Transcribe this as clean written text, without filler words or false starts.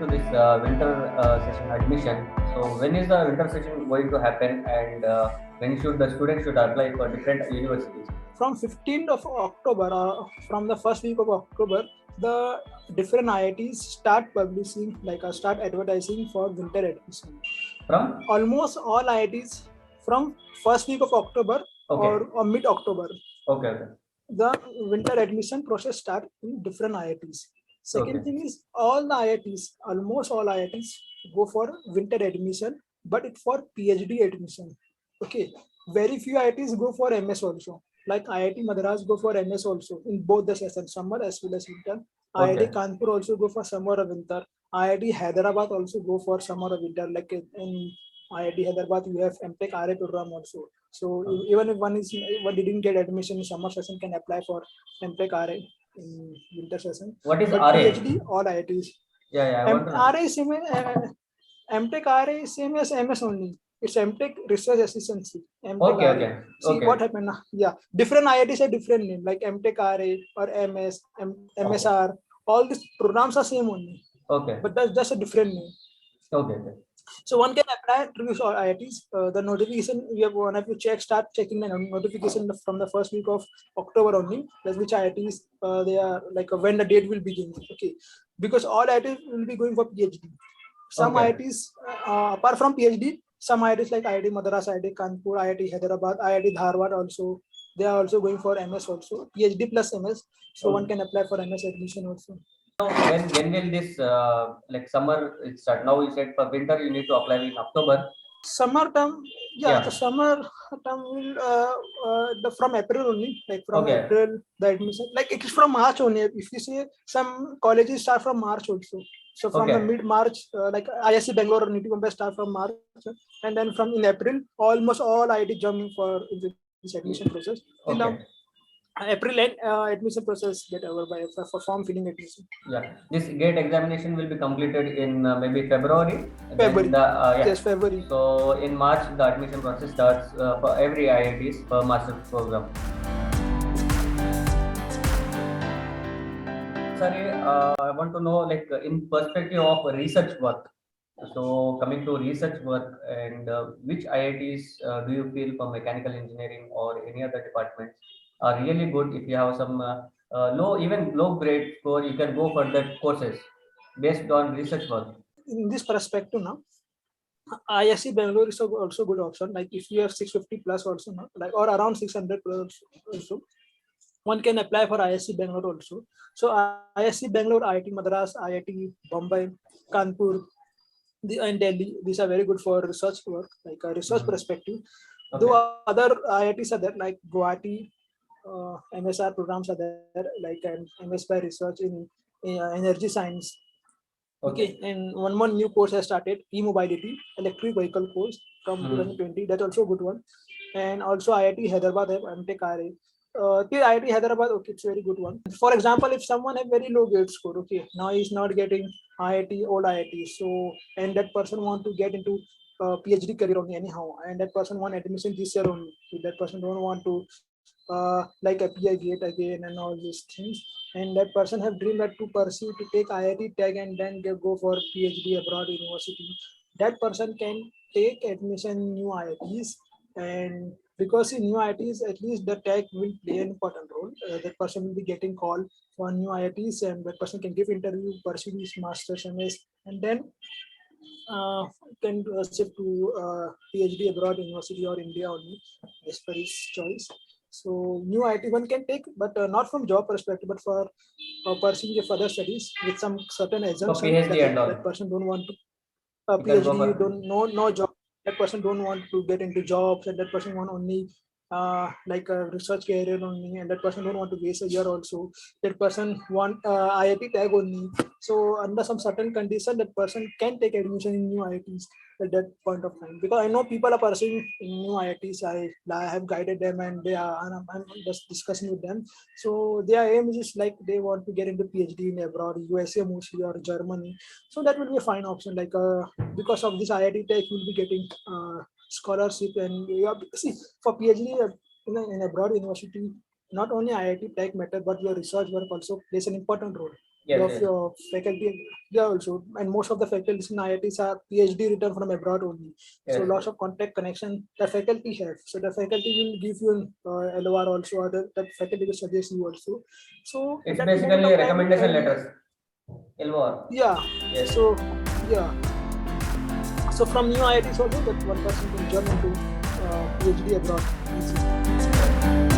to this winter session admission. So when is the winter session going to happen, and when should the students should apply for different universities? From 15th of October, from the first week of October, the different IITs start publishing, start advertising for winter admission. From almost all IITs from first week of October or mid-October. Okay. The winter admission process start in different IITs. Second thing is almost all IITs go for winter admission, but it's for PhD admission. Okay, very few IITs go for MS also. Like IIT Madras go for MS also in both the sessions, summer as well as winter. IIT Kanpur also go for summer or winter. IIT Hyderabad also go for summer or winter. Like in IIT Hyderabad, you have MTech RA program also. So even if one didn't get admission in summer session, can apply for MTech RA in winter session. What is but RA? PhD, all IITs. RA is same. MTech RA is same as MS only. It's MTech Research Assistance. See what happened now? Yeah, different IITs have different name, like MTech RA or MS, MSR. All these programs are same only. But that's just a different name. So one can apply to these IITs. The notification, one of you start checking the notification from the first week of October only. That's which IITs they are like when the date will begin. Okay, because all IITs will be going for PhD. Some IITs apart from PhD, some IITs like IIT Madras, IIT Kanpur, IIT Hyderabad, IIT Dharwad also, they are also going for MS also, PhD plus MS. So one can apply for MS admission also. When will this like summer start? Now you said for winter you need to apply in October. Summer term, the summer term will from April only, like from April the admission, like it is from March only. If you say some colleges start from March also, so from the mid March, like ISC Bangalore need to start from March, and then from in April, almost all IIT jump for this admission process. Till now, April end admission process get over by for form filling admission. This gate examination will be completed in maybe February. Yes, February. So in March the admission process starts for every IIT's per master's program. Sorry, I want to know like in perspective of research work. So coming to research work, and which IITs do you feel for mechanical engineering or any other departments are really good? If you have some low grade score, you can go for that courses based on research work. In this perspective now, ISC Bangalore is also good option. Like if you have 650 plus also, no? Like or around 600 plus also, one can apply for ISC Bangalore also. So ISC Bangalore, IIT Madras, IIT Bombay, Kanpur, and Delhi, these are very good for research work, like a research perspective. Though other IITs are there, like Guwahati, MSR programs are there, like MS by research in energy science. And one more new course has started, e-mobility, electric vehicle course from 2020. That's also a good one. And also IIT Hyderabad have MTech RA. IIT Hyderabad, it's a very good one. For example, if someone have very low grade score, now he's not getting IIT, old IIT, so and that person want to get into PhD career only anyhow, and that person want admission this year only. So that person don't want to like appear gate again and all these things. And that person have dream that to pursue to take IIT tag and then go for PhD abroad university. That person can take admission in new IITs, and because in new IITs at least the tag will play an important role. That person will be getting called for new IITs, and that person can give interview, pursue his master's, MS, and then can shift to PhD abroad university or India only as per his choice. So new IT one can take, but not from job perspective, but for pursuing the further studies with some certain assumption that person don't want to PhD, no job. That person don't want to get into jobs, and that person want only like a research career only, and that person don't want to waste a year also. That person want IIT tag only. So under some certain condition, that person can take admission in new IITs at that point of time. Because I know people are pursuing in new IITs. I have guided them, and I'm just discussing with them. So their aim is just like they want to get into PhD in abroad, USA mostly or Germany. So that will be a fine option. Like because of this IIT tech, you'll be getting scholarship, and see for PhD in abroad university, not only IIT tech matter, but your research work also plays an important role. Yes, of yes. your faculty, yeah, also, and most of the faculties in IITs are PhD returned from abroad only. So Yes, lots yes. of contact connection the faculty have. So the faculty will give you an LOR also, or that faculty will suggest you also. So at It's that moment basically of time, I recommendation will, letters. LOR. yeah. Yes. So yeah. So from new IITs also, that one person can jump into PhD abroad easily.